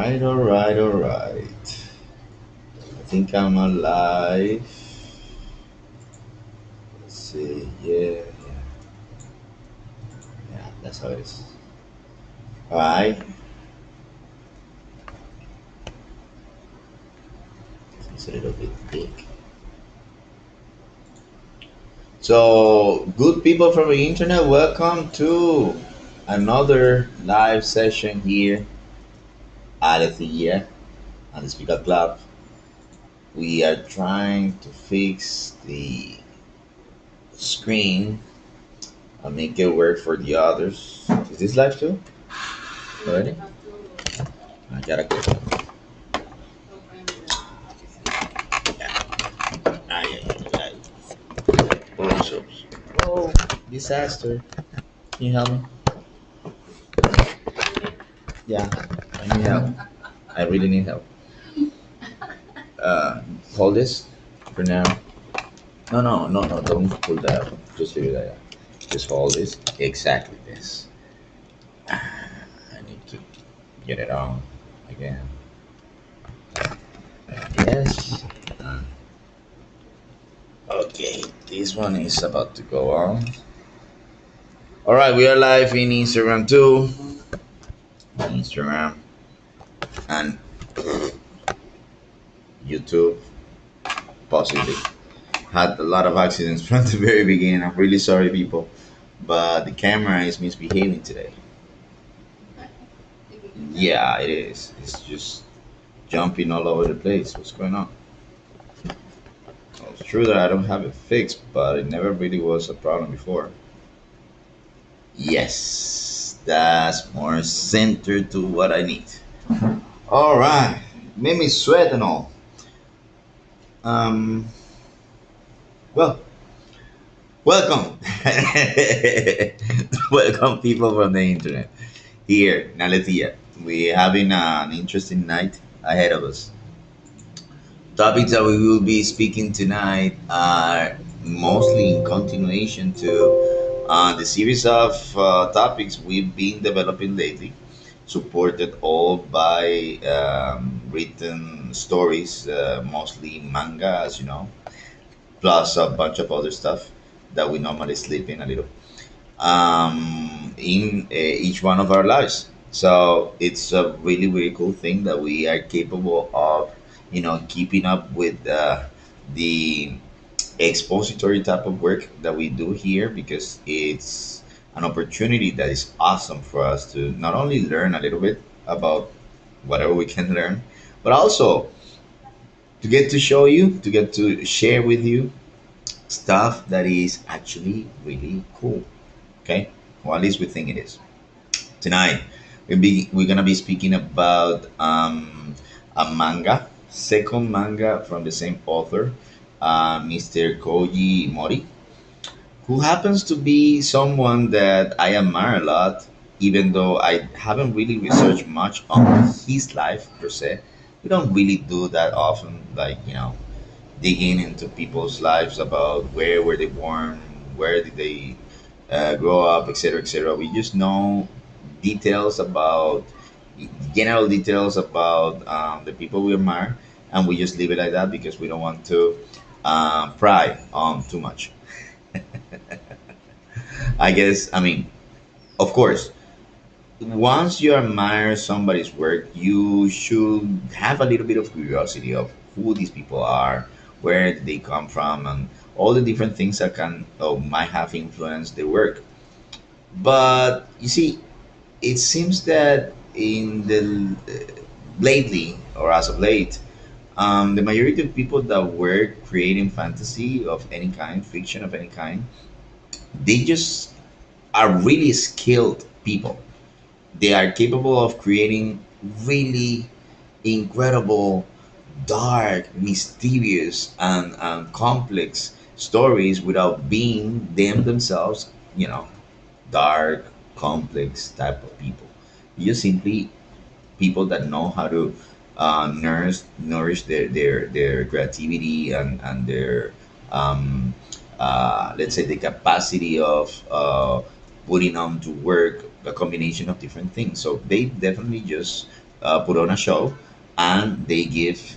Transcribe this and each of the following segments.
All right. I think I'm alive. Let's see. Yeah, that's how it is. All right, it's a little bit big. So, good people from the internet, welcome to another live session here at A-létheia on the Speaker Club. We are trying to fix the screen and make it work for the others. Is this live too? Already? I gotta go. Ay, ay, ay. Oh, disaster. Can you help me? Yeah, I need help. I really need help. Uh, Hold this for now. No, don't pull that up. Just leave it like that. Just hold this. Exactly this. I need to get it on again. Yes. Okay, this one is about to go on. All right, we are live in Instagram too. Instagram and YouTube, possibly. Had a lot of accidents from the very beginning. I'm really sorry, people, but the camera is misbehaving today. Yeah, it is. It's just jumping all over the place. What's going on? Well, it's true that I don't have it fixed, but it never really was a problem before. Yes, that's more centered to what I need. All right, made me sweat and all. Um, well, welcome, welcome, people from the internet. Here in A-létheia, we're having an interesting night ahead of us. Topics that we will be speaking tonight are mostly in continuation to the series of topics we've been developing lately, supported all by written stories, mostly manga, as you know, plus a bunch of other stuff that we normally slip in a little in each one of our lives. So it's a really cool thing that we are capable of, keeping up with the expository type of work that we do here because it's an opportunity that is awesome for us to not only learn a little bit about whatever we can learn, but also to get to show you, to get to share with you stuff that is actually really cool. Okay, well, at least we think it is. Tonight, we're gonna be speaking about a manga, second manga from the same author, Mr. Kouji Mori, who happens to be someone that I admire a lot, even though I haven't really researched much on his life per se. We don't really do that often, like digging into people's lives about where were they born, where did they grow up, etc., etc. We just know details about general details about the people we admire, and we just leave it like that because we don't want to pry on too much. I guess. I mean, of course, once you admire somebody's work, you should have a little bit of curiosity of who these people are, where did they come from, and all the different things that can or might have influenced their work. But you see, it seems that in the lately or as of late, the majority of people that were creating fantasy of any kind, fiction of any kind, they just are really skilled people. They are capable of creating really incredible, dark, mysterious, and complex stories without being them themselves, dark, complex type of people. You simply people that know how to nourish their creativity and their let's say the capacity of putting on to work a combination of different things. So they definitely just put on a show, and they give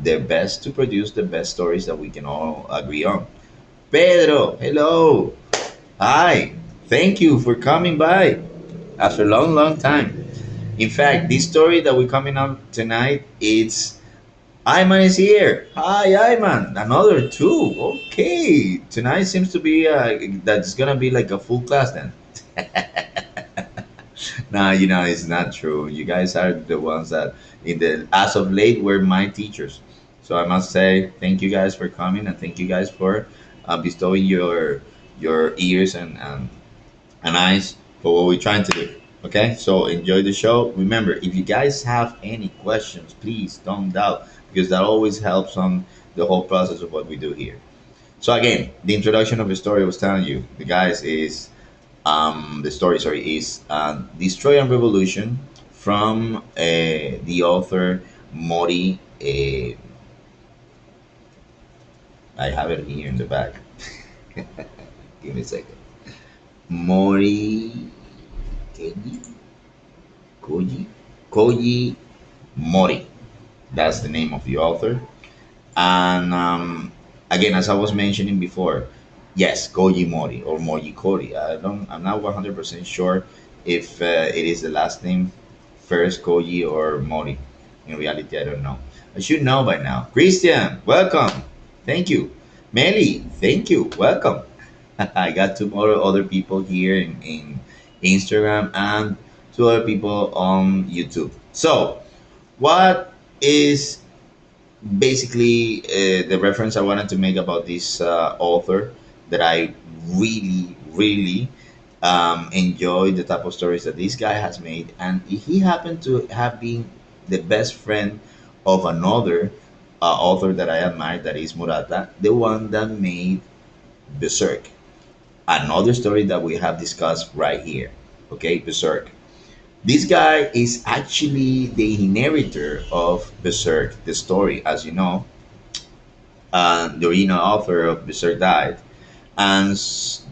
their best to produce the best stories that we can all agree on. Pedro, hello. Hi. Thank you for coming by after a long, long time. In fact, this story that we're coming up tonight, it's Ayman is here. Hi, Ayman. Another two. Okay. Tonight seems to be that's gonna be like a full class then. Nah, it's not true. You guys are the ones that, in the as of late, were my teachers. So I must say thank you guys for coming, and thank you guys for bestowing your ears and eyes for what we're trying to do. Okay, so enjoy the show. Remember, if you guys have any questions, please don't doubt, because that always helps on the whole process of what we do here. So again, the introduction of the story I was telling you, the story, sorry, is Destroy and Revolution from the author Mori. I have it here in the back. Give me a second. Mori Keiji? Koji? Koji Mori. That's the name of the author. And again, as I was mentioning before, yes, Koji Mori or Mori Kori. I'm not 100% sure if it is the last name first Koji or Mori. In reality, I don't know. I should know by now. Christian, welcome. Thank you. Meli, thank you. Welcome. I got two more other people here in Instagram and two other people on YouTube. So, what is basically the reference I wanted to make about this author, that I really, really enjoy the type of stories that this guy has made, and he happened to have been the best friend of another author that I admire, that is Murata, the one that made Berserk, another story that we have discussed right here. Okay, Berserk. This guy is actually the inheritor of Berserk, the story. As you know, the original author of Berserk died, and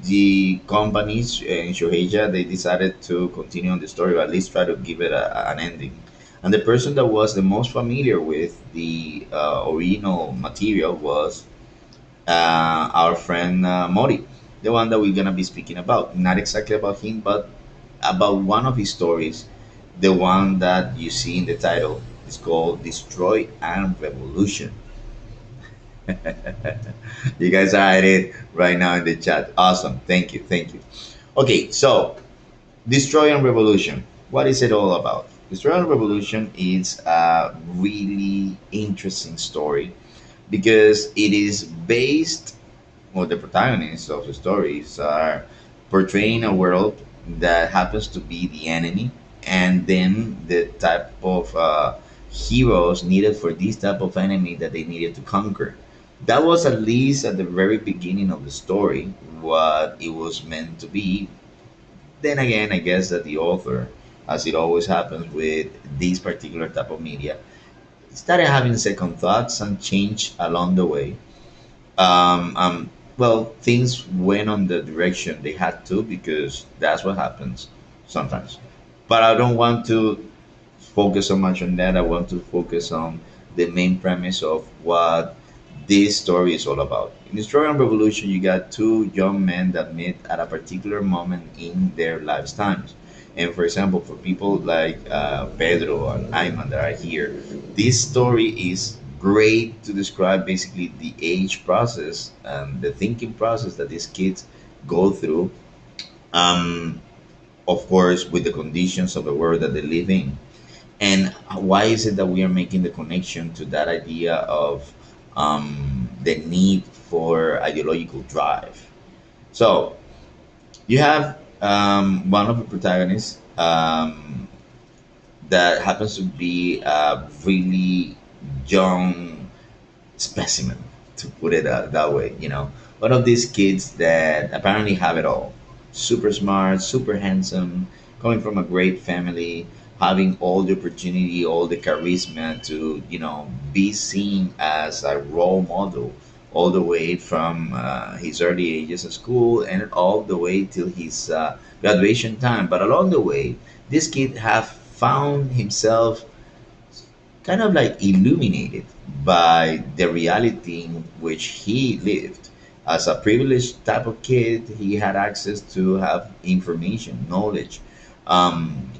the companies in Shoheiya, they decided to continue on the story, or at least try to give it an ending. And the person that was the most familiar with the original material was our friend Mori, the one that we're gonna be speaking about. Not exactly about him, but about one of his stories, the one that you see in the title. It's called Destroy and Revolution. You guys are at it right now in the chat. Awesome. Thank you. Thank you. Okay, so Destroy and Revolution. What is it all about? Destroy and Revolution is a really interesting story because it is based, well, the protagonists of the stories are portraying a world that happens to be the enemy, and then the type of heroes needed for this type of enemy that they needed to conquer. That was, at least at the very beginning of the story, what it was meant to be. Then again, I guess that the author, as it always happens with this particular type of media, started having second thoughts and change along the way. Well, things went on the direction they had to, because that's what happens sometimes. But I don't want to focus so much on that. I want to focus on the main premise of what this story is all about. In the story of Revolution, you got two young men that meet at a particular moment in their lifetimes. And for example, for people like Pedro and Ayman that are here, this story is great to describe basically the age process and the thinking process that these kids go through. Um, of course, with the conditions of the world that they live in. And why is it that we are making the connection to that idea of the need for ideological drive? So you have one of the protagonists that happens to be a really young specimen, to put it that way. One of these kids that apparently have it all: super smart, super handsome, coming from a great family, having all the opportunity, all the charisma to be seen as a role model, all the way from his early ages at school and all the way till his graduation time. But along the way, this kid have found himself kind of like illuminated by the reality in which he lived. As a privileged type of kid, he had access to have information, knowledge. Um,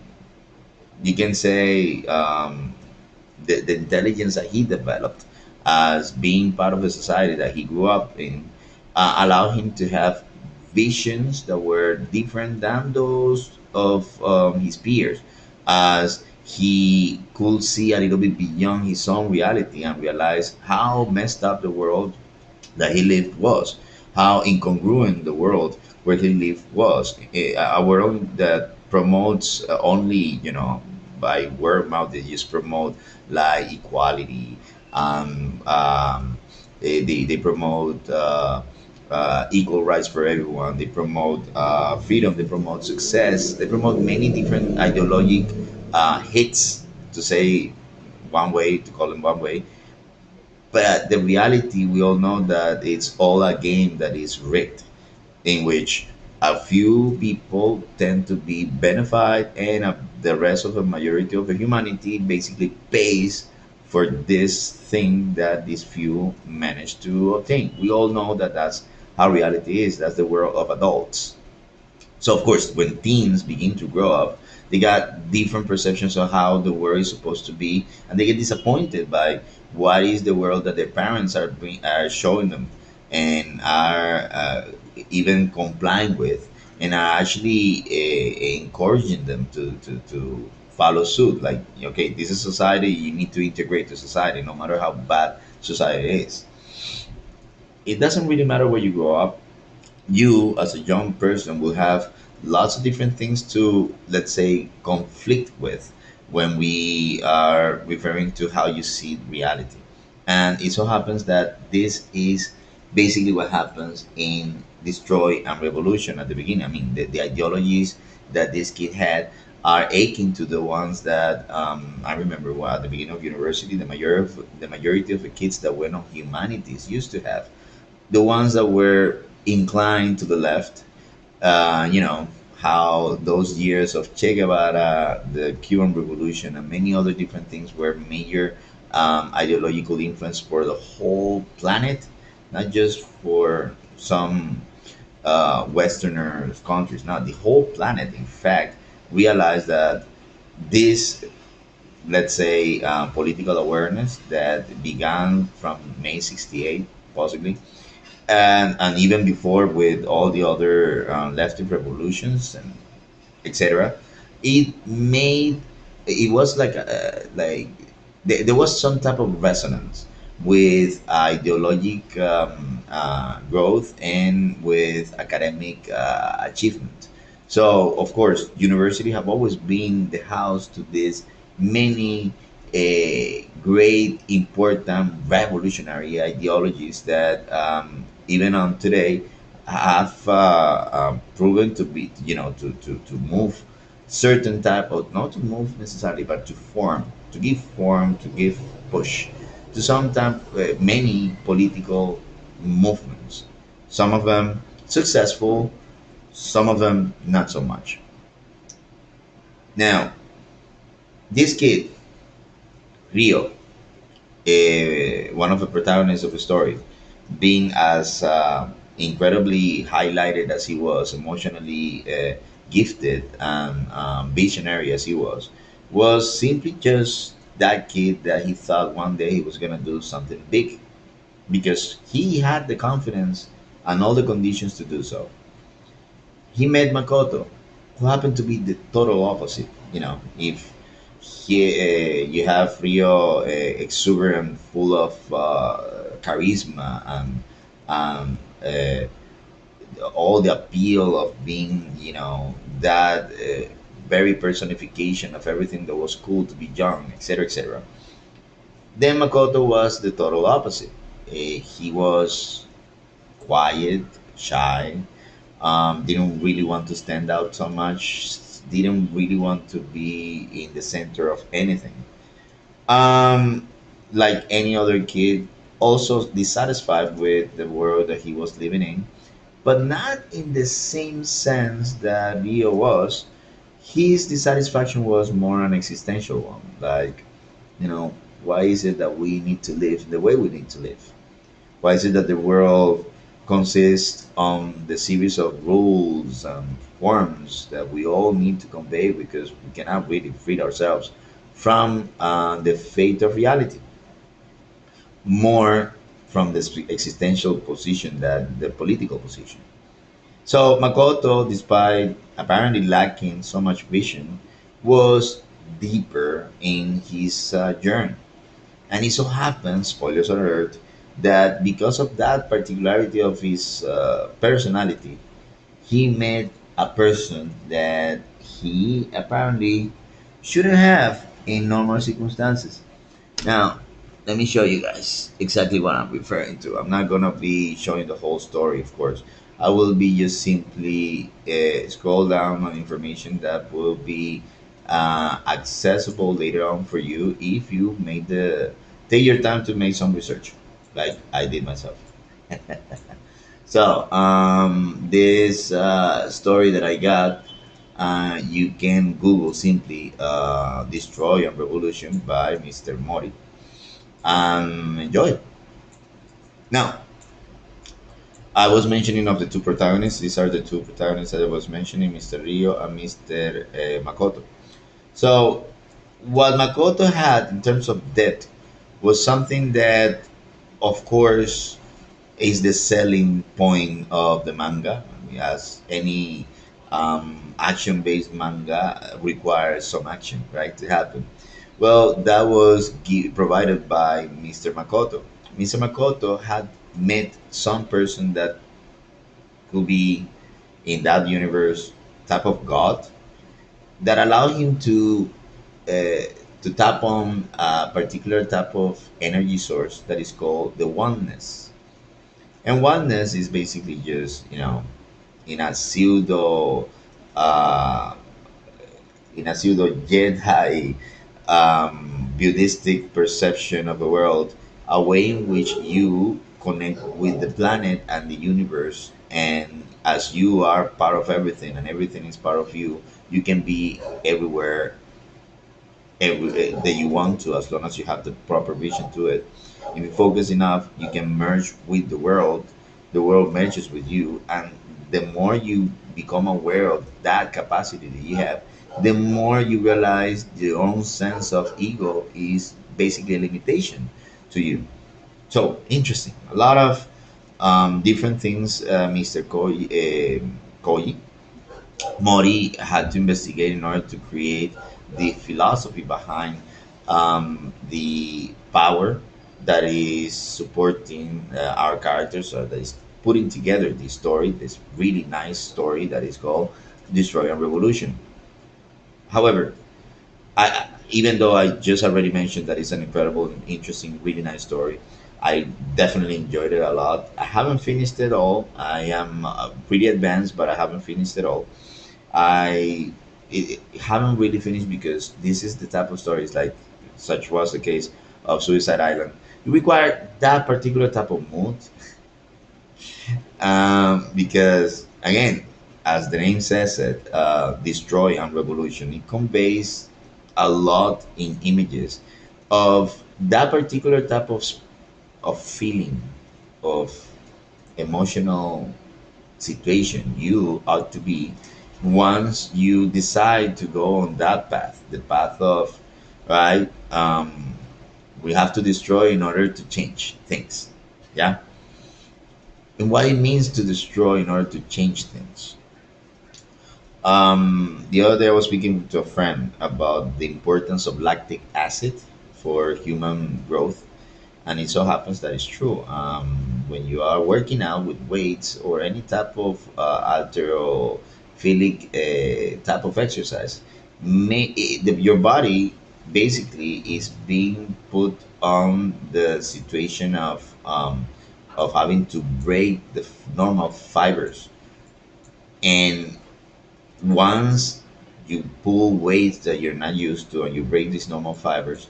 you can say the intelligence that he developed as being part of a society that he grew up in allowed him to have visions that were different than those of his peers, as he could see a little bit beyond his own reality and realize how messed up the world that he lived was, how incongruent the world where he lived was. A world that promotes only, by word of mouth, they just promote like equality. They promote equal rights for everyone. They promote freedom. They promote success. They promote many different ideologic hits, to say one way, to call them one way. But the reality, we all know that it's all a game that is rigged, in which a few people tend to be benefited, and the rest of the majority of the humanity basically pays for this thing that these few manage to obtain. We all know that that's how reality is. That's the world of adults. So of course, when teens begin to grow up, they got different perceptions of how the world is supposed to be, and they get disappointed by what is the world that their parents are showing them, and are even complying with, and are actually encouraging them to follow suit. Like, okay, this is society. You need to integrate to society, no matter how bad society is. It doesn't really matter where you grow up. You as a young person will have lots of different things to, let's say, conflict with when we are referring to how you see reality. And it so happens that this is basically what happens in Destroy and Revolution at the beginning. I mean, the ideologies that this kid had are akin to the ones that I remember, at the beginning of university, the majority of the kids that went on humanities used to have. The ones that were inclined to the left, how those years of Che Guevara, the Cuban Revolution, and many other different things were major ideological influence for the whole planet, not just for some Westerner countries. Not the whole planet. In fact, realized that this, let's say, political awareness that began from May '68, possibly, and even before with all the other leftist revolutions and etc. It was like there was some type of resonance with ideologic growth and with academic achievement. So of course, university have always been the house to this many great, important, revolutionary ideologies that even on today have proven to be, to move certain type of, not to move necessarily, but to give push to some type, many political movements. Some of them successful, some of them not so much. Now, this kid, Rio, one of the protagonists of the story, being as incredibly highlighted as he was, emotionally gifted and visionary as he was simply just that kid that he thought one day he was going to do something big, because he had the confidence and all the conditions to do so. He met Makoto, who happened to be the total opposite. If you have Rio exuberant, full of charisma and um, uh, all the appeal of being, that very personification of everything that was cool to be young, etc., etc. Then Makoto was the total opposite. He was quiet, shy, didn't really want to stand out so much, didn't really want to be in the center of anything. Um, like any other kid, also dissatisfied with the world that he was living in, but not in the same sense that Rio was. His dissatisfaction was more an existential one. Like, you know, why is it that we need to live the way we need to live? Why is it that the world consists on the series of rules and forms that we all need to convey because we cannot really free ourselves from the fate of reality, more from the existential position than the political position. So Makoto, despite apparently lacking so much vision, was deeper in his journey. And it so happens, spoilers alert, that because of that particularity of his personality, he met a person that he apparently shouldn't have in normal circumstances. Now, let me show you guys exactly what I'm referring to. I'm not gonna be showing the whole story, of course. I will be just simply scroll down on information that will be accessible later on for you if you make the take your time to make some research, like I did myself. So, this story that I got, you can Google simply "Destroy and Revolution" by Mr. Mori and enjoy it. Now, I was mentioning of the two protagonists. These are the two protagonists that I was mentioning, Mr. Rio and Mr. Makoto. So, what Makoto had in terms of depth was something that, of course, is the selling point of the manga. I mean, as any action-based manga requires some action, right, to happen. Well, that was provided by Mr. Makoto. Mr. Makoto had met some person that could be in that universe type of god that allowed him to tap on a particular type of energy source that is called the oneness. And oneness is basically just, in a pseudo uh, Jedi Buddhistic perception of the world, a way in which you connect with the planet and the universe, and as you are part of everything and everything is part of you, you can be everywhere that you want to, as long as you have the proper vision to it. If you focus enough, you can merge with the world merges with you, and the more you become aware of that capacity that you have, the more you realize your own sense of ego is basically a limitation to you. So interesting. A lot of different things, Mr. Koji Mori had to investigate in order to create the philosophy behind the power that is supporting our characters, or that is putting together this story, this really nice story that is called Destroy and Revolution. However, even though I just already mentioned that it's an incredible, interesting, really nice story, I definitely enjoyed it a lot. I haven't finished it all. I am pretty advanced, but I haven't finished it all. I haven't really finished because this is the type of stories, like such was the case of Suicide Island. You require that particular type of mood, because again, as the name says it, destroy and revolution. It conveys a lot in images of that particular type of feeling, of emotional situation you ought to be once you decide to go on that path, the path of, right, we have to destroy in order to change things. Yeah. And what it means to destroy in order to change things. The other day I was speaking to a friend about the importance of lactic acid for human growth, and it so happens that it's true. When you are working out with weights or any type of alterophilic type of exercise, your body basically is being put on the situation of having to break the normal fibers. And once you pull weights that you're not used to and you break these normal fibers,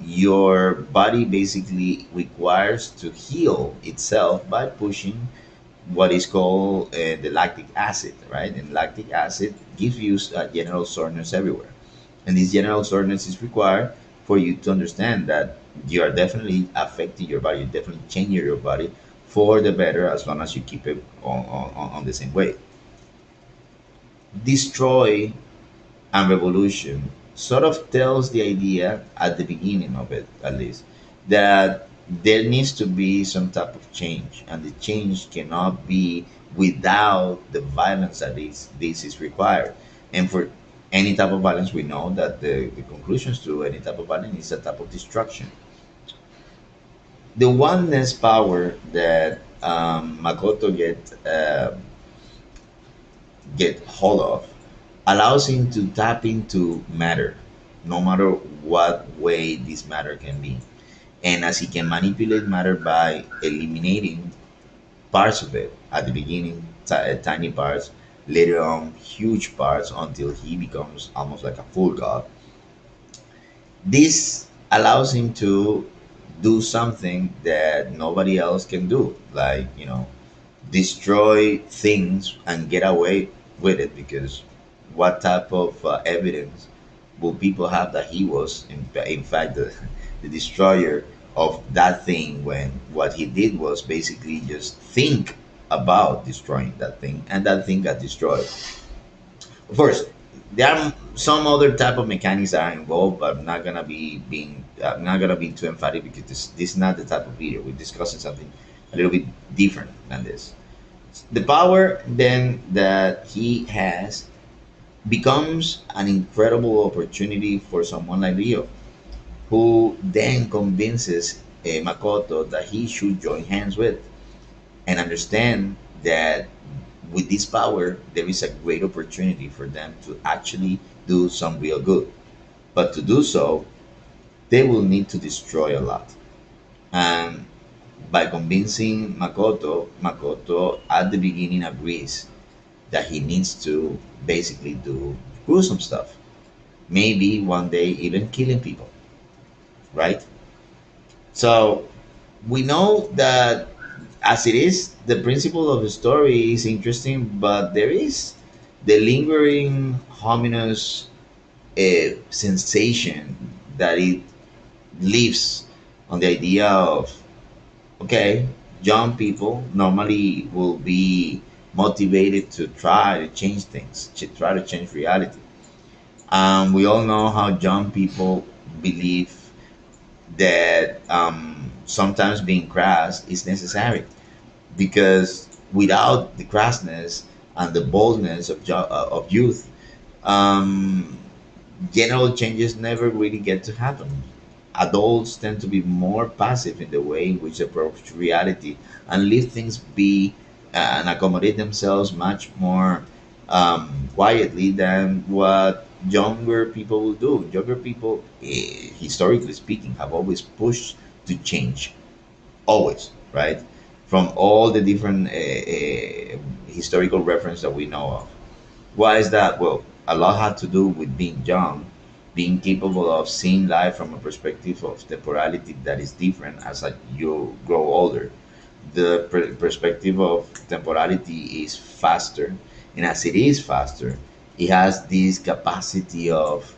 your body basically requires to heal itself by pushing what is called the lactic acid, right? And lactic acid gives you general soreness everywhere. And this general soreness is required for you to understand that you are definitely affecting your body, you're definitely changing your body for the better as long as you keep it on the same way. Destroy and revolution sort of tells the idea at the beginning of it, at least, that there needs to be some type of change, and the change cannot be without the violence that this is required. And for any type of violence, we know that the conclusions to any type of violence is a type of destruction. The oneness power that Makoto get hold of allows him to tap into matter, no matter what way this matter can be. And as he can manipulate matter by eliminating parts of it at the beginning, tiny parts, later on, huge parts, until he becomes almost like a full god. This allows him to do something that nobody else can do, like, destroy things and get away with it, because what type of evidence will people have that he was in fact the destroyer of that thing, when what he did was basically just think about destroying that thing and that thing got destroyed. Of course, there are some other type of mechanics that are involved, but I'm not gonna be too emphatic, because this is not the type of video. We're discussing something a little bit different than this. The power then that he has becomes an incredible opportunity for someone like Rio, who then convinces Makoto that he should join hands with and understand that with this power, there is a great opportunity for them to actually do some real good. But to do so, they will need to destroy a lot. And by convincing Makoto, Makoto at the beginning agrees that he needs to basically do gruesome stuff. Maybe one day even killing people, right? So we know that as it is, the principle of the story is interesting, but there is the lingering ominous sensation that it leaves on the idea of, okay, young people normally will be motivated to try to change things, to try to change reality. We all know how young people believe that sometimes being crass is necessary, because without the crassness and the boldness of youth, um, general changes never really get to happen. Adults tend to be more passive in the way in which they approach reality and leave things be, and accommodate themselves much more quietly than what younger people will do. Younger people, historically speaking, have always pushed to change, always, right? From all the different historical reference that we know of. Why is that? Well, a lot had to do with being young, being capable of seeing life from a perspective of temporality that is different as you grow older. The perspective of temporality is faster, and as it is faster, it has this capacity of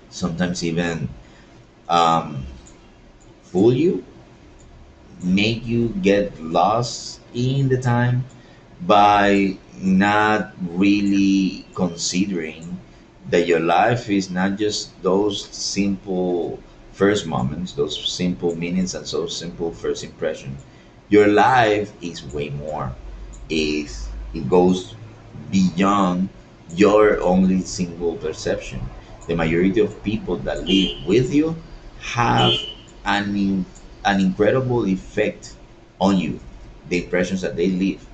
sometimes even um, fool you, make you get lost in the time by not really considering that your life is not just those simple first moments, those simple minutes, and so simple first impression. Your life is way more. It goes beyond your only single perception. The majority of people that live with you have an incredible effect on you. The impressions that they leave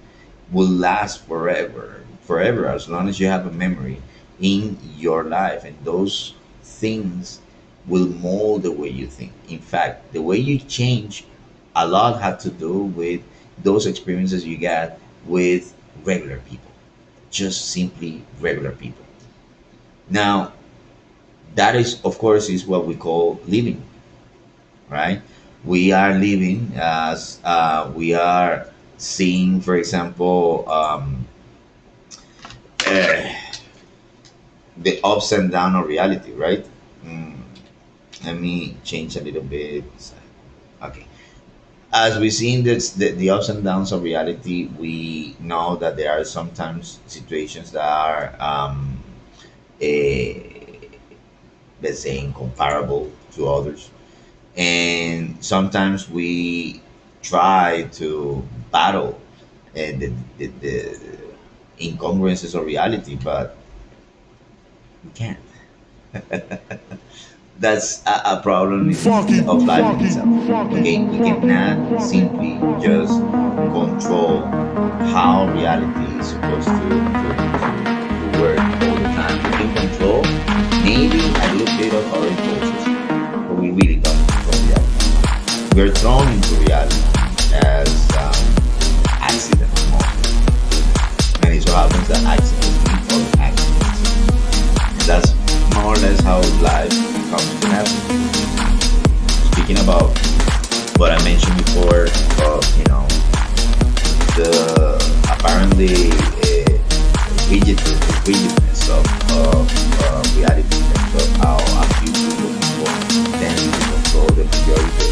will last forever, forever, as long as you have a memory in your life, and those things will mold the way you think. In fact, the way you change a lot had to do with those experiences you got with regular people, just simply regular people. Now, that is, of course, is what we call living, right? We are living as we are seeing, for example, uh, the ups and downs of reality, right? Mm, let me change a little bit. Okay. As we see in the ups and downs of reality, we know that there are sometimes situations that are, eh, let's say, incomparable to others. And sometimes we try to battle the incongruences of reality, but we can't. That's a problem of life in itself. Okay, we cannot simply just control how reality is supposed to work all the time. We can control maybe a little bit of our impulses, but we really don't control reality. We're thrown into reality as accidents mostly, and it so happens that accidents meet other accidents. That's more or less how life comes to happen. Speaking about what I mentioned before, the apparently rigidness of reality in terms of how a few people tend to control the majority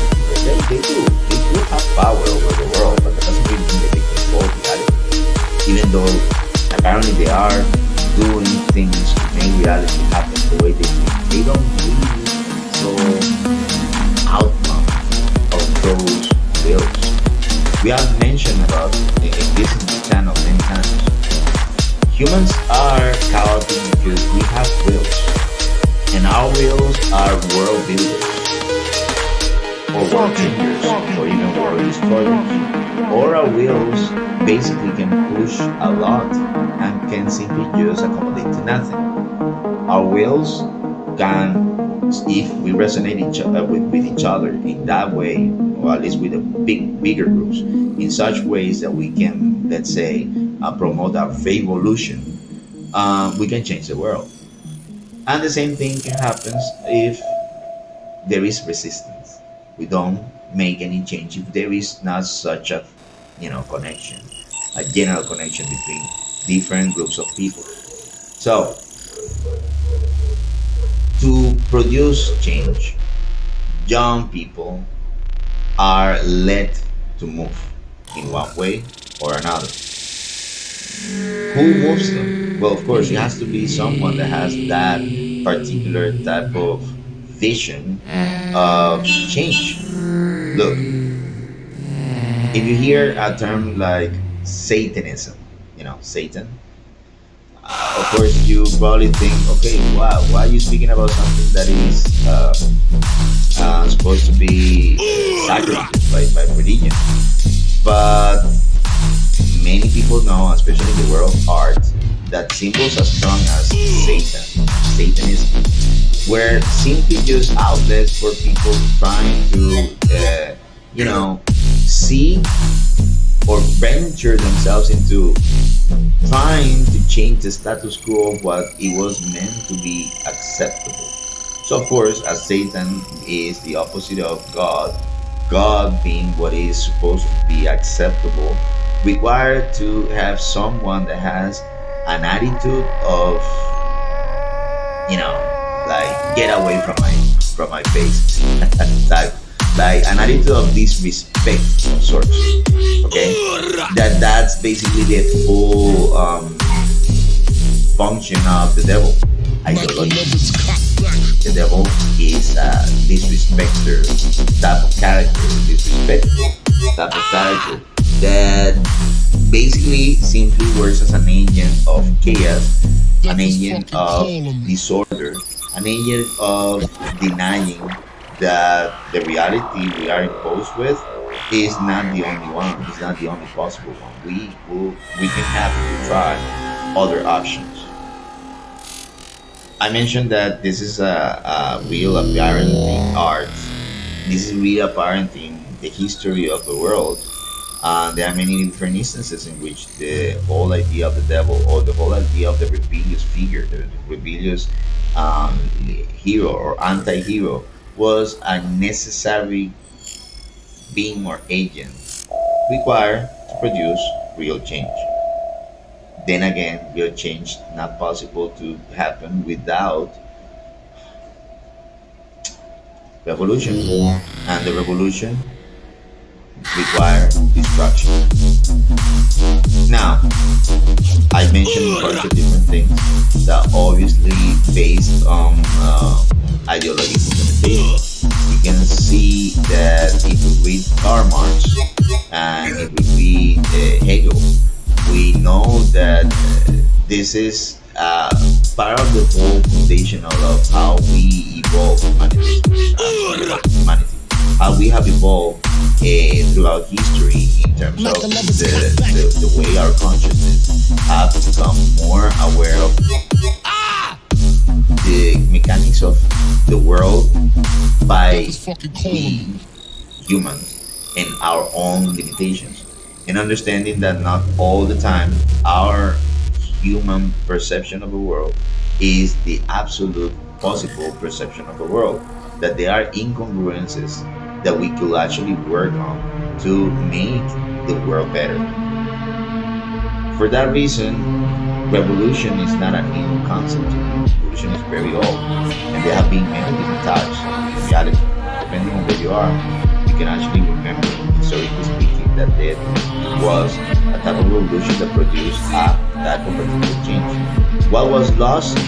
of people. They do have power over the world, but that doesn't really mean that they control reality. Even though apparently they are doing things to make reality happen the way they think, they don't really so outcome of those wills. We have mentioned about this in the channel many times. Humans are chaotic because we have wills, and our wills are world builders, or world changers, or even world destroyers. Or our wills basically can push a lot and can simply just accommodate to nothing. Our wills can, if we resonate with each other in that way, or at least with the bigger groups, in such ways that we can, let's say, promote our evolution, we can change the world. And the same thing can happen if there is resistance. We don't make any change if there is not such a, connection, a general connection between different groups of people. So to produce change, young people are led to move in one way or another. Who moves them? Well, of course, it has to be someone that has that particular type of vision of change. Look, if you hear a term like Satanism, Satan, of course, you probably think, okay, wow, why are you speaking about something that is supposed to be sacred by religion? But many people know, especially in the world of art, that symbols as strong as Satanism, were simply just outlets for people trying to, see or venture themselves into trying to change the status quo of what it was meant to be acceptable. So, of course, as Satan is the opposite of God, God being what is supposed to be acceptable, required to have someone that has an attitude of, like, get away from my face type, like an attitude of disrespect of sorts. Okay, that's basically the full function of the devil. Ideology. The devil is a disrespecter type of character, disrespect type of character that basically simply works as an agent of chaos, an agent of disorder, an agent of denying that the reality we are imposed with is not the only one, is not the only possible one. We can have to try other options. I mentioned that this is a real apparent in art. This is real apparent in the history of the world. There are many different instances in which the whole idea of the devil or the whole idea of the rebellious figure, the rebellious hero or anti-hero, was a necessary being or agent required to produce real change. Then again, real change not possible to happen without revolution, and the revolution require destruction. Now, I mentioned a bunch of different things that obviously based on ideological limitations. You can see that if we read Karl Marx and if we read Hegel, we know that this is part of the whole foundational of how we evolve humanity, how we have evolved throughout history in terms of the way our consciousness have become more aware of the mechanics of the world by being humans and our own limitations, and understanding that not all the time our human perception of the world is the absolute possible perception of the world, that there are incongruences that we could actually work on to make the world better. For that reason, revolution is not a new concept. Revolution is very old, and there have been many different types. In reality, depending on where you are, you can actually remember, historically speaking, that there was a type of revolution that produced a type of particular change. What was lost?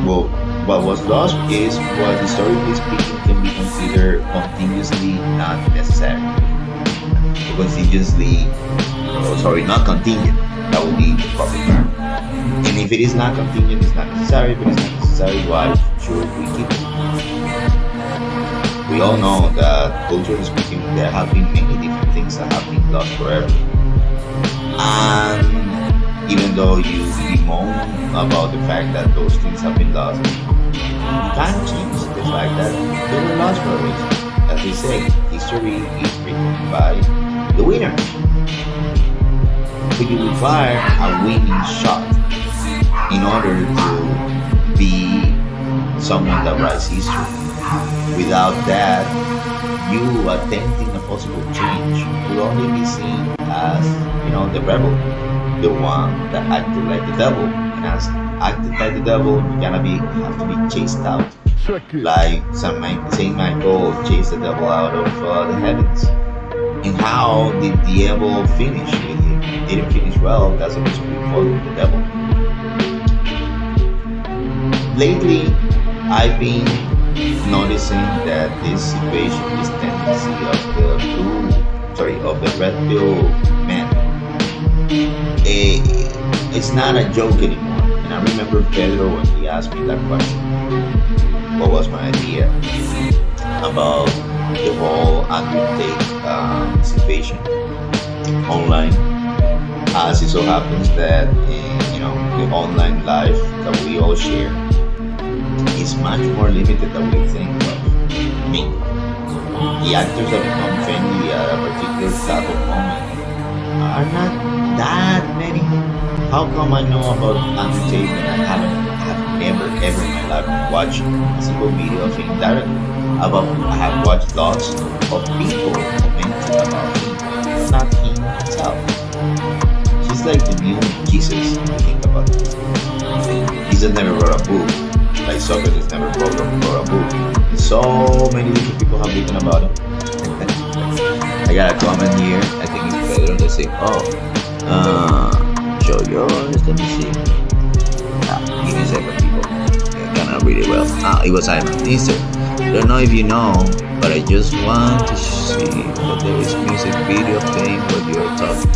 Well, what was lost is what historically speaking can be considered continuously not necessary. Continuously, oh, sorry, not contingent. That would be the proper term. And if it is not contingent, it's not necessary. If it is not necessary, why should we keep it? We all know that, culturally speaking, there have been many different things that have been lost forever. And even though you bemoan about the fact that those things have been lost, you can't change the fact that they were lost for a reason. As they say, history is written by the winners. But you require a winning shot in order to be someone that writes history. Without that, you attempting a possible change will only be seen as, the rebel, the one that acted like the devil. And as acted by the devil, you're gonna have to be chased out. Like Saint Michael chased the devil out of the heavens. And how did the devil finish? It didn't finish well. That's the reason we call him the devil. Lately, I've been noticing that this situation, this tendency of the red pill man, it's not a joke anymore. And I remember Pedro when he asked me that question. What was my idea about the whole Andrew Tate situation online? As it so happens that the online life that we all share is much more limited than we think of. I mean, the actors that become friendly at a particular type of moment are not that many. How come I know about Andrew Tate when have never ever in my life watched a single video of him directly? I have watched lots of people commenting about him, not him himself. He's like the new Jesus, if you think about it. Jesus never wrote a book, like Socrates never wrote a book. So many different people have written about him. I got a comment here, I think it's Pedro, they say, show yours, let me see. Give me a second, people. I cannot read it well. It was Simon. Mister, don't know if you know, but I just want to see that there is music video playing while you are talking.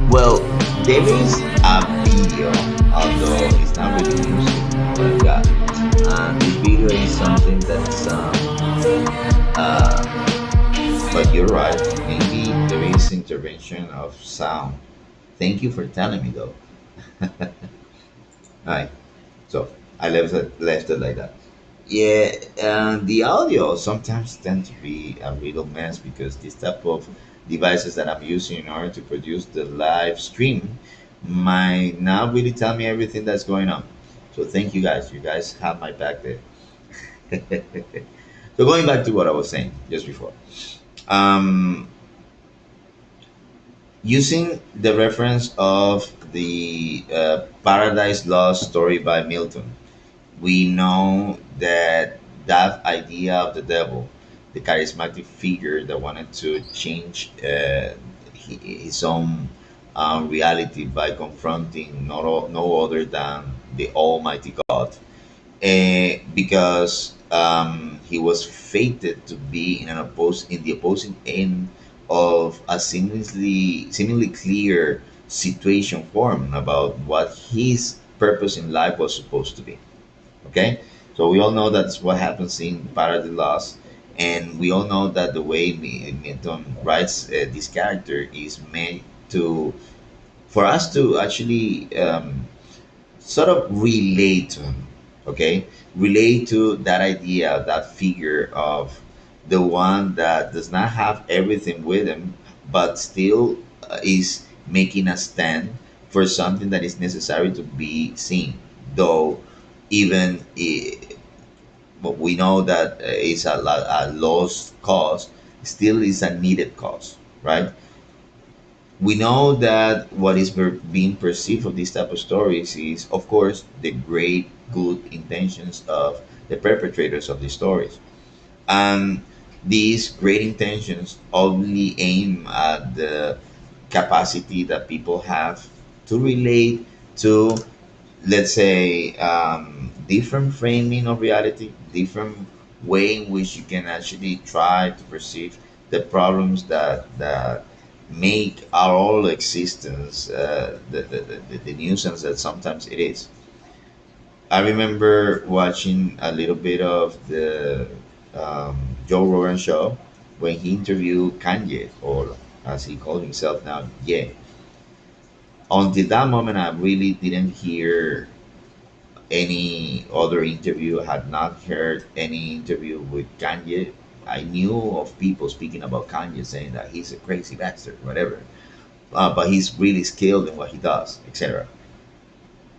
Well, there is a video, although it's not really music, but I got it. And this video is something that's but you're right, maybe there is intervention of sound. Thank you for telling me though. Alright, so I left it like that. Yeah, and the audio sometimes tend to be a little mess because this type of devices that I'm using in order to produce the live stream might not really tell me everything that's going on. So thank you guys. You guys have my back there. So going back to what I was saying just before, um, using the reference of the Paradise Lost story by Milton, we know that that idea of the devil, the charismatic figure that wanted to change his own reality by confronting no other than the Almighty God, because he was fated to be in the opposing end of a seemingly clear situation form about what his purpose in life was supposed to be. Okay, so we all know that's what happens in Paradise Lost, and we all know that the way Milton writes this character is meant to for us to actually sort of relate to him. Okay, relate to that idea, that figure of the one that does not have everything with him, but still is making a stand for something that is necessary to be seen, though even but we know that it's a lost cause, still is a needed cause, right? We know that what is being perceived of these type of stories is, of course, the great good intentions of the perpetrators of these stories, and these great intentions only aim at the capacity that people have to relate to, let's say, different framing of reality, different way in which you can actually try to perceive the problems that make our whole existence the nuisance that sometimes it is. I remember watching a little bit of the Joe Rogan show when he interviewed Kanye, or as he called himself now, yeah. Until that moment, I really didn't hear any other interview. I had not heard any interview with Kanye. I knew of people speaking about Kanye saying that he's a crazy bastard, whatever, but he's really skilled in what he does, etc.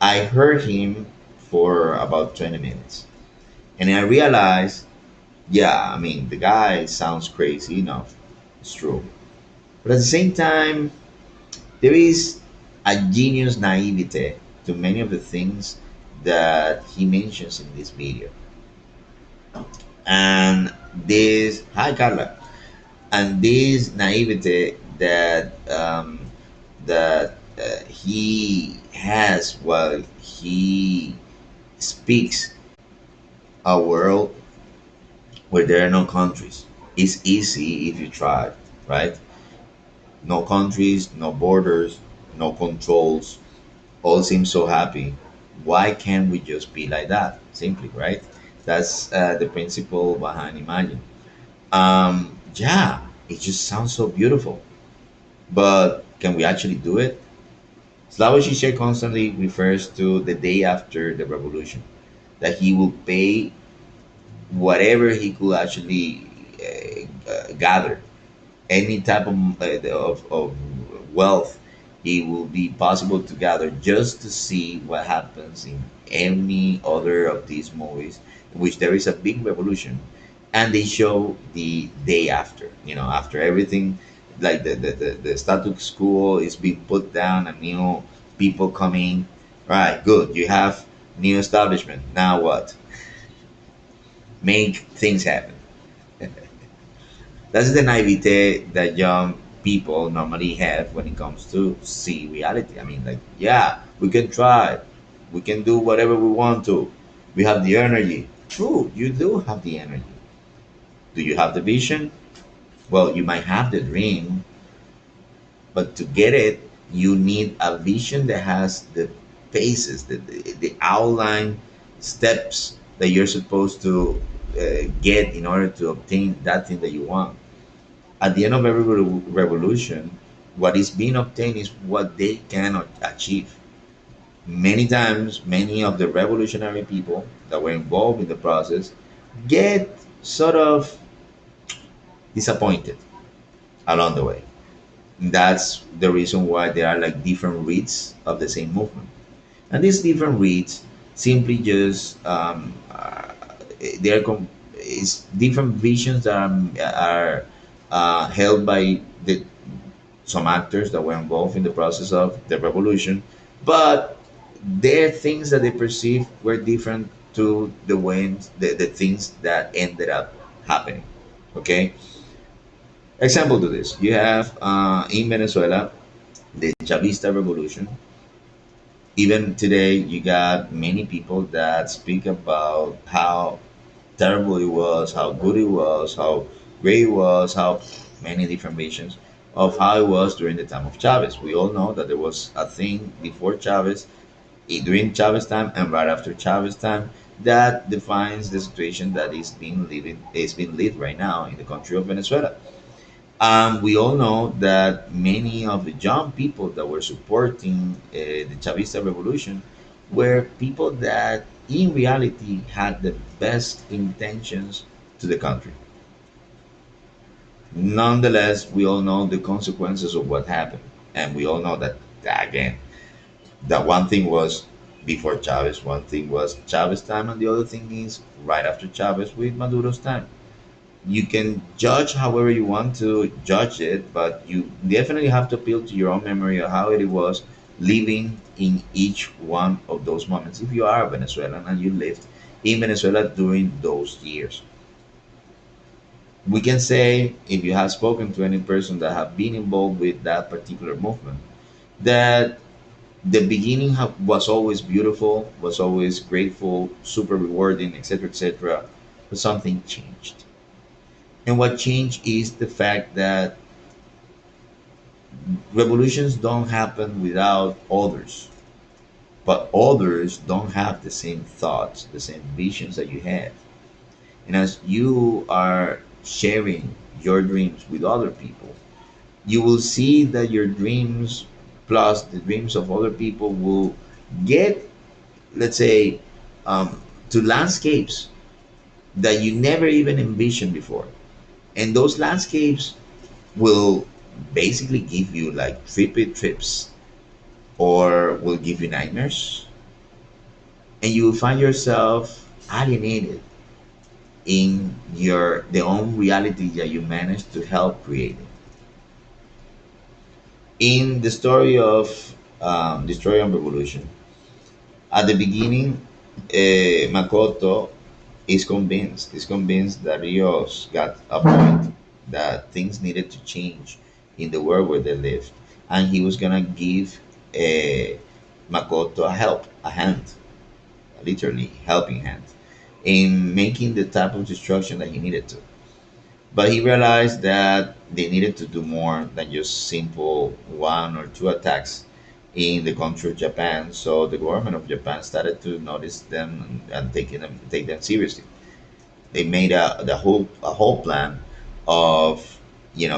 I heard him for about 20 minutes, and I realized, yeah, I mean, the guy sounds crazy enough. It's true. But at the same time, there is a genius naivete to many of the things that he mentions in this video. And this, hi Carla, and this naivete that he has while he speaks a world where there are no countries. It's easy if you try, right? No countries, no borders, no controls. All seem so happy. Why can't we just be like that? Simply, right? That's the principle behind Imagine. Yeah, it just sounds so beautiful. But can we actually do it? Slavoj Žižek constantly refers to the day after the revolution, that he will pay whatever he could actually gather, any type of wealth it will be possible to gather just to see what happens in any other of these movies in which there is a big revolution, and they show the day after, after everything, like the status quo is being put down and new people coming. Right, good, you have new establishment, now what? Make things happen. That's the naivete that young people normally have when it comes to see reality. I mean, like, yeah, we can try, we can do whatever we want to. We have the energy. True, you do have the energy. Do you have the vision? Well, you might have the dream, but to get it, you need a vision that has the phases, the outline steps that you're supposed to get in order to obtain that thing that you want. At the end of every revolution, what is being obtained is what they cannot achieve. Many times, many of the revolutionary people that were involved in the process get sort of disappointed along the way. That's the reason why there are like different reads of the same movement. And these different reads simply just they're it's different visions that are held by some actors that were involved in the process of the revolution, but their things that they perceived were different to the things that ended up happening. Okay, example to this, you have in Venezuela the Chavista revolution. Even today, you got many people that speak about how terrible it was, how good it was, how great it was, how many different visions of how it was during the time of Chavez. We all know that there was a thing before Chavez, during Chavez time, and right after Chavez time that defines the situation that is being lived right now in the country of Venezuela. We all know that many of the young people that were supporting the Chavista revolution were people that in reality had the best intentions to the country. Nonetheless, we all know the consequences of what happened. And we all know that, again, that one thing was before Chavez, one thing was Chavez time, and the other thing is right after Chavez with Maduro's time. You can judge however you want to judge it, but you definitely have to appeal to your own memory of how it was living in each one of those moments. If you are a Venezuelan and you lived in Venezuela during those years, we can say if you have spoken to any person that have been involved with that particular movement, that the beginning was always beautiful, was always grateful, super rewarding, etc., but something changed. And what changed is the fact that revolutions don't happen without others, but others don't have the same thoughts, the same visions that you have. And as you are sharing your dreams with other people, you will see that your dreams plus the dreams of other people will get, let's say, to landscapes that you never even envisioned before. And those landscapes will basically give you like trippy trips or will give you nightmares, and you will find yourself alienated in your the own reality that you managed to help create. In the story of Destroy and Revolution, at the beginning, Makoto is convinced that Rios got a point, that things needed to change in the world where they lived, and he was gonna give uh, Makoto a hand, literally helping hand, in making the type of destruction that he needed to. But he realized that they needed to do more than just simple one or two attacks in the country of Japan. So the government of Japan started to notice them and take them seriously. They made a whole plan of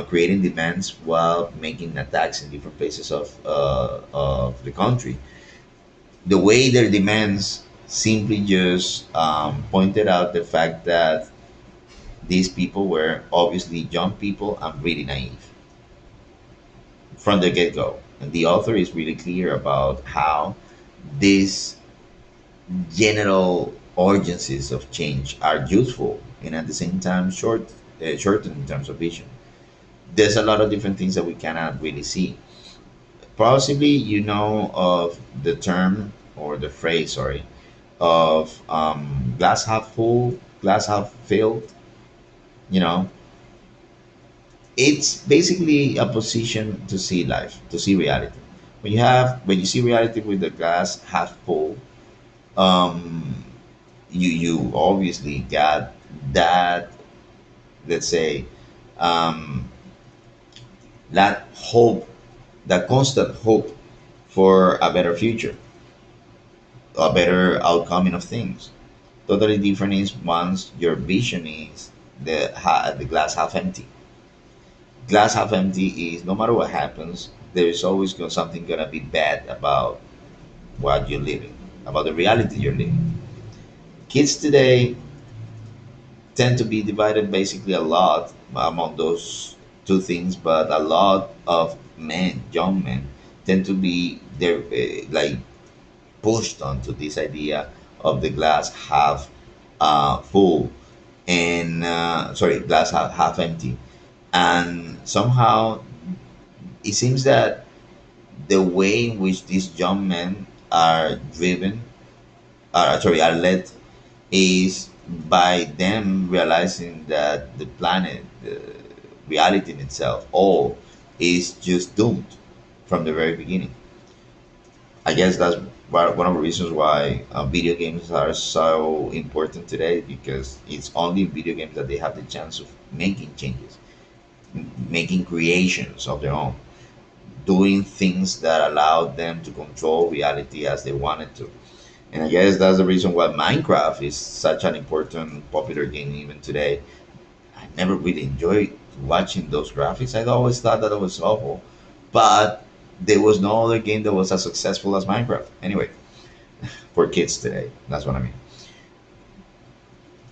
creating demands while making attacks in different places of the country. The way their demands simply just pointed out the fact that these people were obviously young people and really naive from the get-go. And the author is really clear about how these general urgencies of change are useful and at the same time shortened in terms of vision. There's a lot of different things that we cannot really see. Possibly you know of the term or the phrase, sorry, of glass half full, glass half filled. You know, it's basically a position to see life, to see reality. When you see reality with the glass half full, um, you obviously got that, let's say, um, that hope, that constant hope for a better future, a better outcoming of things. Totally different is once your vision is the glass half empty. Glass half empty is no matter what happens, there is always something gonna be bad about what you're living, about the reality you're living. Kids today tend to be divided basically a lot among those two things, but a lot of men, young men, tend to be they're like pushed onto this idea of the glass half full. and sorry, glass half empty. And somehow it seems that the way in which these young men are driven, are led, is by them realizing that the planet, the reality in itself, all is just doomed from the very beginning. I guess that's one of the reasons why video games are so important today, because it's only in video games that they have the chance of making changes, making creations of their own, doing things that allow them to control reality as they wanted to. And I guess that's the reason why Minecraft is such an important, popular game even today. I never really enjoyed watching those graphics. I always thought that it was awful, but there was no other game that was as successful as Minecraft. Anyway, for kids today, that's what I mean.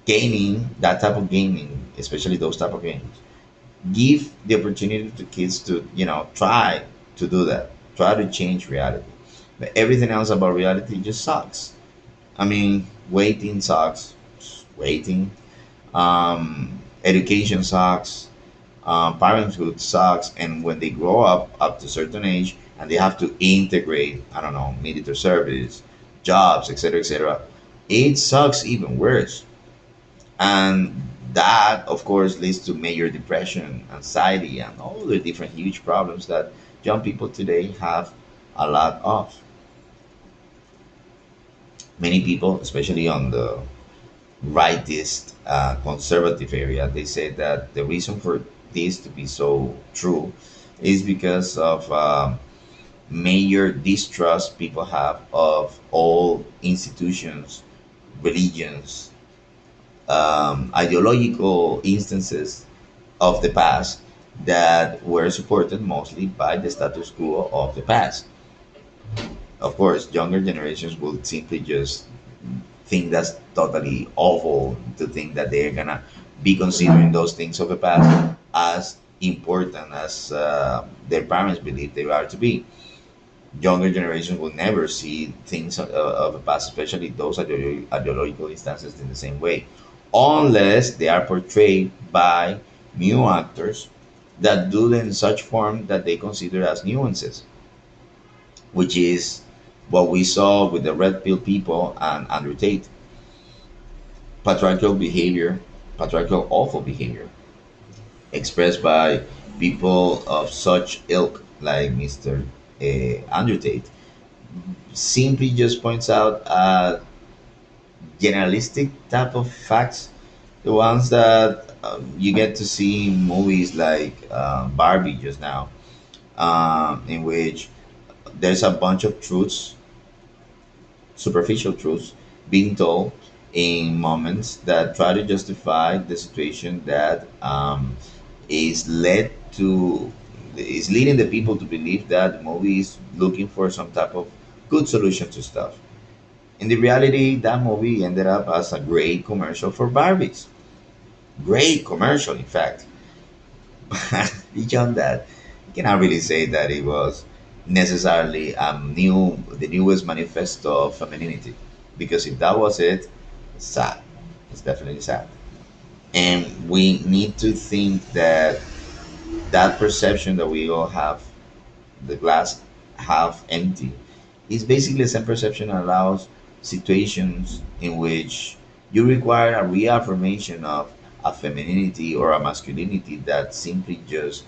Gaming, that type of gaming, especially those type of games, give the opportunity to kids to, try to do that, try to change reality. But everything else about reality just sucks. I mean, waiting sucks, waiting. Education sucks. Parenthood sucks. And when they grow up to a certain age, and they have to integrate, I don't know, military service, jobs, etc., it sucks even worse. And that, of course, leads to major depression, anxiety, and all the different huge problems that young people today have a lot of. Many people, especially on the rightist, conservative area, they say that the reason for this to be so true is because of major distrust people have of all institutions, religions, ideological instances of the past that were supported mostly by the status quo of the past. Of course, younger generations will simply just think that's totally awful to think that they're gonna be considering those things of the past as important as their parents believe they are to be. Younger generations will never see things of the past, especially those ideological instances, in the same way, unless they are portrayed by new actors that do them in such form that they consider as nuances, which is what we saw with the red pill people and Andrew Tate. Patriarchal behavior, patriarchal awful behavior, expressed by people of such ilk like Mr. Andrew Tate, simply just points out generalistic type of facts, the ones that you get to see in movies like Barbie just now, in which there's a bunch of truths, superficial truths, being told in moments that try to justify the situation that is led to is leading the people to believe that the movie is looking for some type of good solution to stuff. In the reality, that movie ended up as a great commercial for Barbies. Great commercial, in fact. Beyond that, you cannot really say that it was necessarily the newest manifesto of femininity. Because if that was it, it's sad. It's definitely sad. And we need to think that that perception that we all have, the glass half empty, is basically the same perception that allows situations in which you require a reaffirmation of a femininity or a masculinity that simply just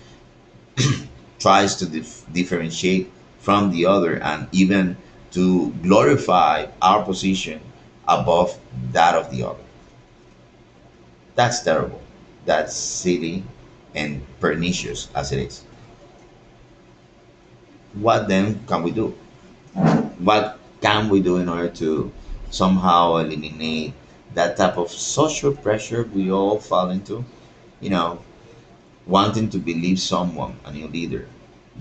tries to differentiate from the other, and even to glorify our position above that of the other. That's terrible. That's silly and pernicious as it is. What then can we do? What can we do in order to somehow eliminate that type of social pressure we all fall into? You know, wanting to believe someone, a new leader,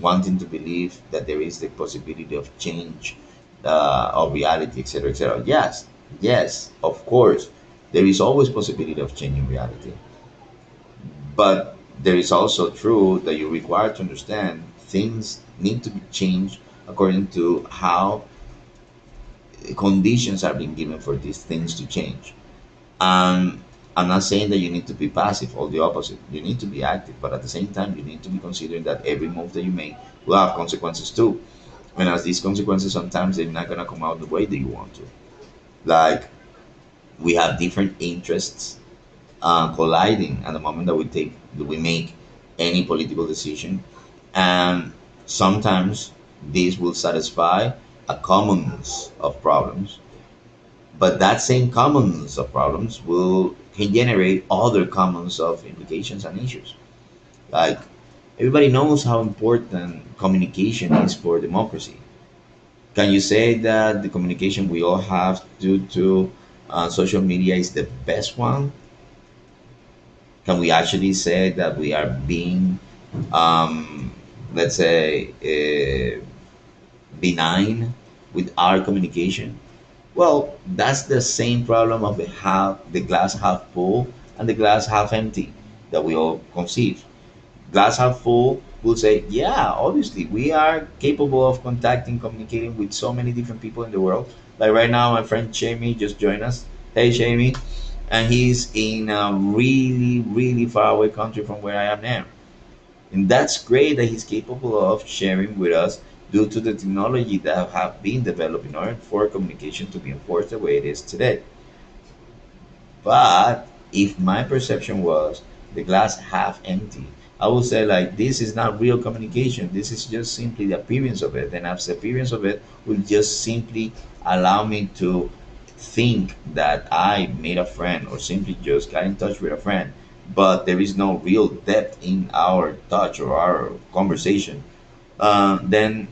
wanting to believe that there is the possibility of change of reality, etc., etc. Yes, yes, of course, there is always possibility of changing reality, but there is also true that you're required to understand things need to be changed according to how conditions are being given for these things to change. I'm not saying that you need to be passive, or the opposite. You need to be active, but at the same time, you need to be considering that every move that you make will have consequences too. And as these consequences, sometimes they're not gonna come out the way that you want to. Like, we have different interests colliding at the moment that we make any political decision, and sometimes this will satisfy a commons of problems, but that same commons of problems will can generate other commons of implications and issues. Like, everybody knows how important communication is for democracy. Can you say that the communication we all have due to social media is the best one? Can we actually say that we are being, um, let's say, benign with our communication? Well, that's the same problem of the glass half full and the glass half empty that we all conceive. Glass half full will say, yeah, obviously, we are capable of contacting, communicating with so many different people in the world. Like right now, my friend Jamie just joined us. Hey, Jamie. And he's in a really, really far away country from where I am now. And that's great that he's capable of sharing with us due to the technology that have been developed in order for communication to be enforced the way it is today. But if my perception was the glass half empty, I would say like this is not real communication. This is just simply the appearance of it. And as the appearance of it will just simply allow me to think that I made a friend or simply just got in touch with a friend. But there is no real depth in our touch or our conversation. Then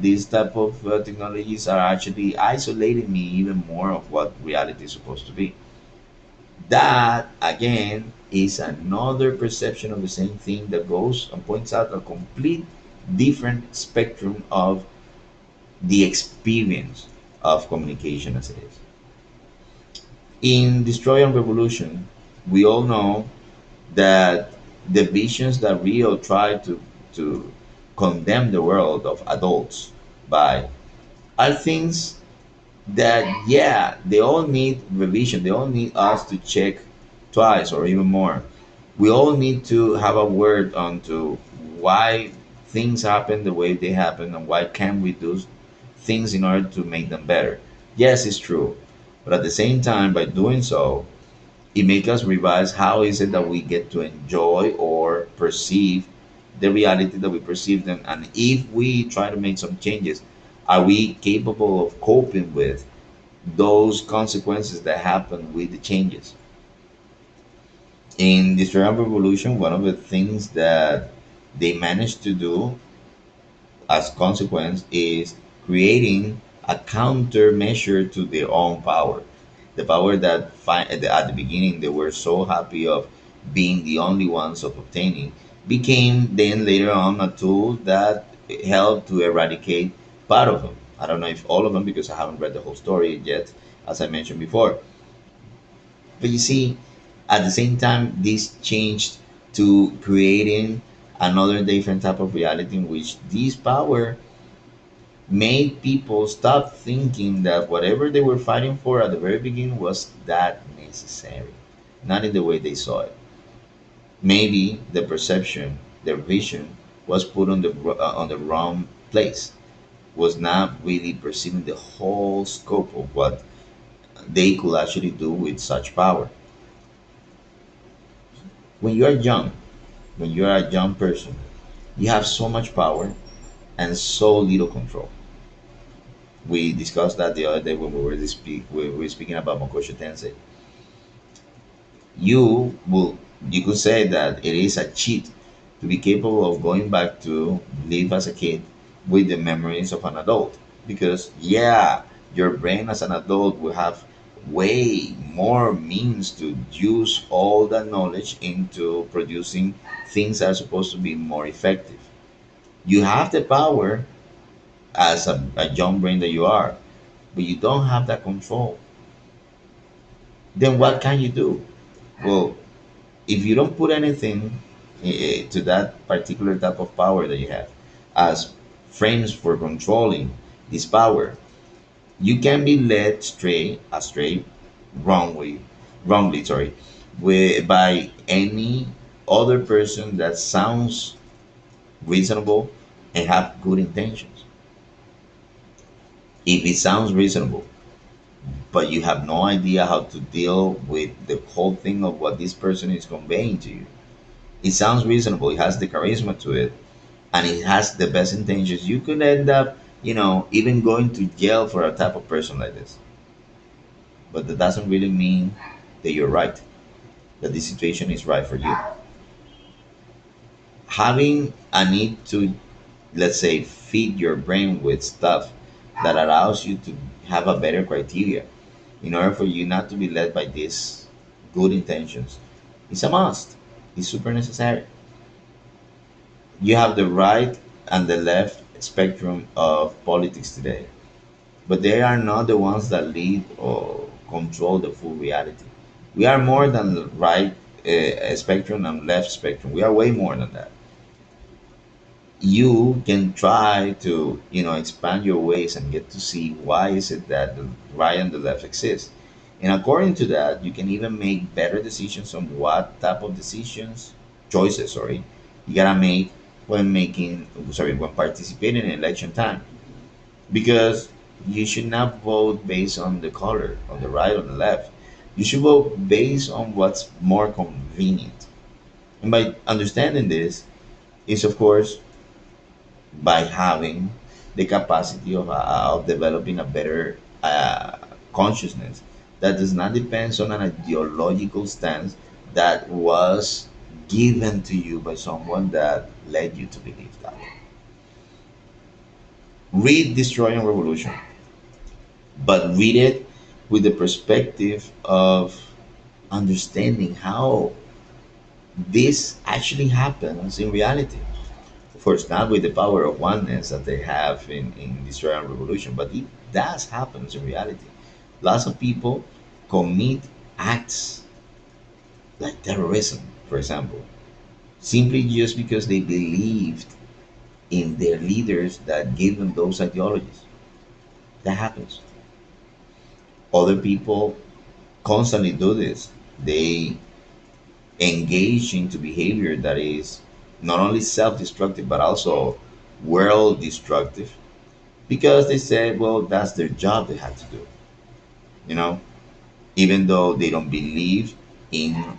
these type of technologies are actually isolating me even more of what reality is supposed to be. That again is another perception of the same thing that goes and points out a complete different spectrum of the experience of communication as it is. In Destroy and Revolution, we all know that the visions that Rio tried to condemn the world of adults by are things that, yeah, they all need revision. They all need us to check twice or even more. We all need to have a word onto why things happen the way they happen and why can we do things in order to make them better. Yes, it's true, but at the same time, by doing so, it makes us revise how is it that we get to enjoy or perceive the reality that we perceive them, and if we try to make some changes, are we capable of coping with those consequences that happen with the changes? In this revolution, one of the things that they managed to do as consequence is creating a countermeasure to their own power. The power that at the beginning they were so happy of being the only ones of obtaining became then later on a tool that helped to eradicate part of them. I don't know if all of them because I haven't read the whole story yet, as I mentioned before. But you see, at the same time, this changed to creating another different type of reality in which this power made people stop thinking that whatever they were fighting for at the very beginning was that necessary, not in the way they saw it. Maybe the perception, their vision, was put on the wrong place. Was not really perceiving the whole scope of what they could actually do with such power. When you are young, when you are a young person, you have so much power and so little control. We discussed that the other day when we were speaking about Mokosho Tensei. You could say that it is a cheat to be capable of going back to live as a kid with the memories of an adult, because yeah, your brain as an adult will have way more means to use all that knowledge into producing things that are supposed to be more effective. You have the power as a young brain that you are, but you don't have that control. Then what can you do? Well, if you don't put anything to that particular type of power that you have as frames for controlling this power, you can be led astray, wrongly, wrongly, sorry, by any other person that sounds reasonable and have good intentions. If it sounds reasonable, but you have no idea how to deal with the whole thing of what this person is conveying to you, it sounds reasonable, it has the charisma to it, and it has the best intentions, you could end up, even going to jail for a type of person like this. But that doesn't really mean that you're right, that this situation is right for you. Having a need to, let's say, feed your brain with stuff that allows you to have a better criteria in order for you not to be led by these good intentions, it's a must. It's super necessary. You have the right and the left spectrum of politics today, but they are not the ones that lead or control the full reality. We are more than the right spectrum and left spectrum. We are way more than that. You can try to expand your ways and get to see why is it that the right and the left exist, and according to that you can even make better decisions on what type of choices, you gotta make when participating in election time, because you should not vote based on the color on the right or the left. You should vote based on what's more convenient, and by understanding this is of course by having the capacity of developing a better consciousness that does not depend on an ideological stance that was given to you by someone that led you to believe that. Read Destroy and Revolution, but read it with the perspective of understanding how this actually happens in reality. Of course, not with the power of oneness that they have in Destroy and Revolution, but it does happen in reality. Lots of people commit acts like terrorism, for example, simply just because they believed in their leaders that gave them those ideologies. That happens. Other people constantly do this. They engage into behavior that is not only self-destructive but also world destructive, because they said, well, that's their job they had to do. You know, even though they don't believe in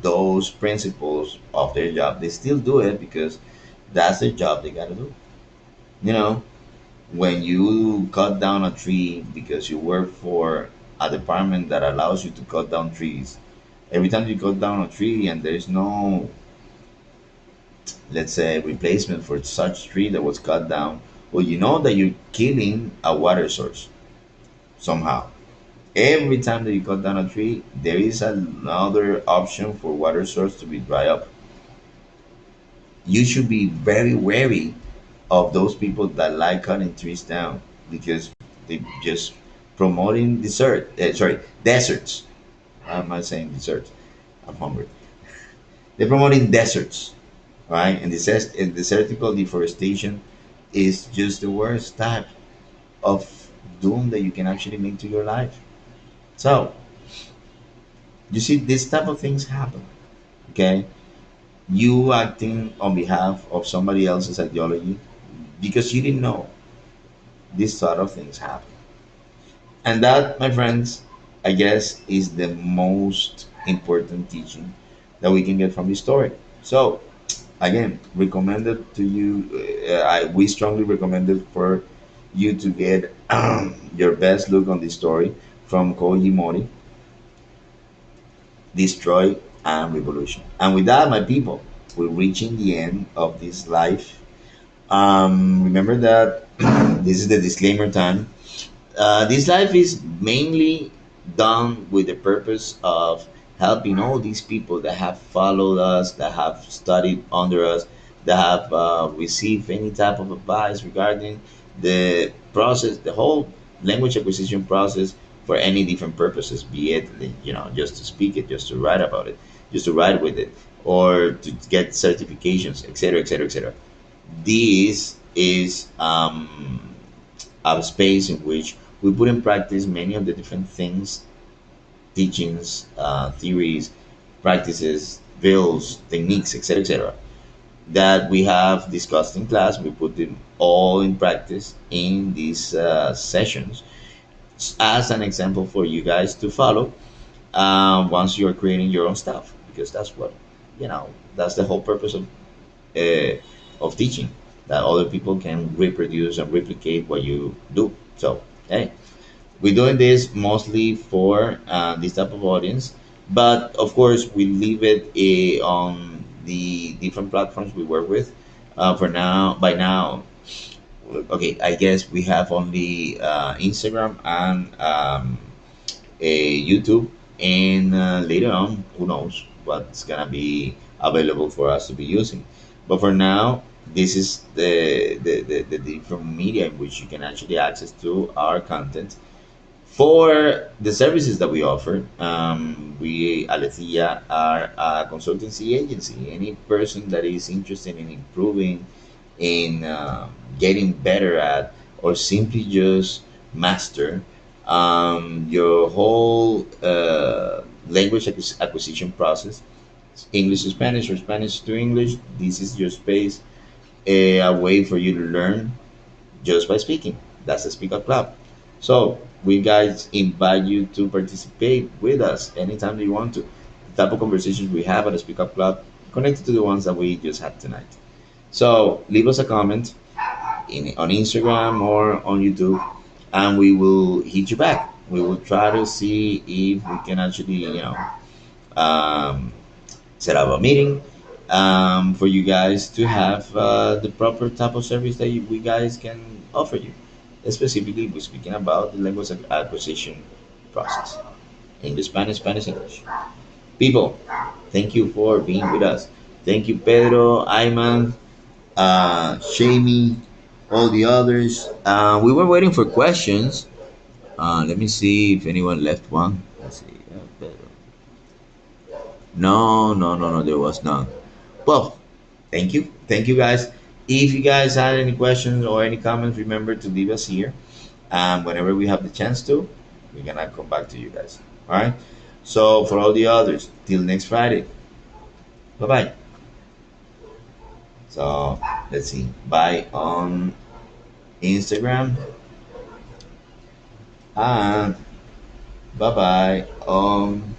those principles of their job, they still do it because that's their job they got to do. You know, when you cut down a tree because you work for a department that allows you to cut down trees, every time you cut down a tree and there's no, let's say, replacement for such tree that was cut down, well, you know that you're killing a water source somehow. Every time that you cut down a tree, there is another option for water source to be dry up. You should be very wary of those people that like cutting trees down because they just promoting deserts. I'm not saying deserts. I'm hungry. They're promoting deserts, right? And desertical deforestation is just the worst type of doom that you can actually make to your life. So you see, this type of things happen. Okay, you acting on behalf of somebody else's ideology because you didn't know this sort of things happen. And that, my friends, I guess is the most important teaching that we can get from this story. So, again, recommended to you, we strongly recommend it for you to get your best look on this story from Kouji Mori, Destroy and Revolution. And with that, my people, we're reaching the end of this life. Remember that this is the disclaimer time. This life is mainly done with the purpose of helping all these people that have followed us, that have studied under us, that have received any type of advice regarding the process, the whole language acquisition process for any different purposes, be it, just to speak it, just to write about it, just to write with it, or to get certifications, etc., etc., etc. This is a space in which we put in practice many of the different things, teachings, theories, practices, drills, techniques, etc., etc., that we have discussed in class. We put them all in practice in these sessions as an example for you guys to follow once you're creating your own stuff, because that's what, that's the whole purpose uh, of teaching, that other people can reproduce and replicate what you do. So hey, we're doing this mostly for this type of audience, but of course we leave it on the different platforms we work with. For now, by now, okay, I guess we have only Instagram and a YouTube, and later on, who knows what's gonna be available for us to be using. But for now, this is the different media in which you can actually access to our content. For the services that we offer, we, A-létheia, are a consultancy agency. Any person that is interested in improving, in getting better at, or simply just master your whole language acquisition process, English to Spanish or Spanish to English, this is your space, a way for you to learn just by speaking. That's the Speak Up Club. So we guys invite you to participate with us anytime that you want to. The type of conversations we have at the Speak Up Club connected to the ones that we just had tonight. So leave us a comment on Instagram or on YouTube, and we will hit you back. We will try to see if we can actually, um, set up a meeting for you guys to have the proper type of service that we guys can offer you. Specifically, we're speaking about the language acquisition process. English, Spanish, Spanish, English. People, thank you for being with us. Thank you, Pedro, Ayman, Shamey, all the others. We were waiting for questions. Let me see if anyone left one. Let's see. Pedro. No, no, no, no, there was none. Well, thank you. Thank you, guys. If you guys had any questions or any comments, remember to leave us here. Whenever we have the chance to, we're going to come back to you guys. All right? So, for all the others, till next Friday. Bye bye. So, let's see. Bye on Instagram, and bye bye on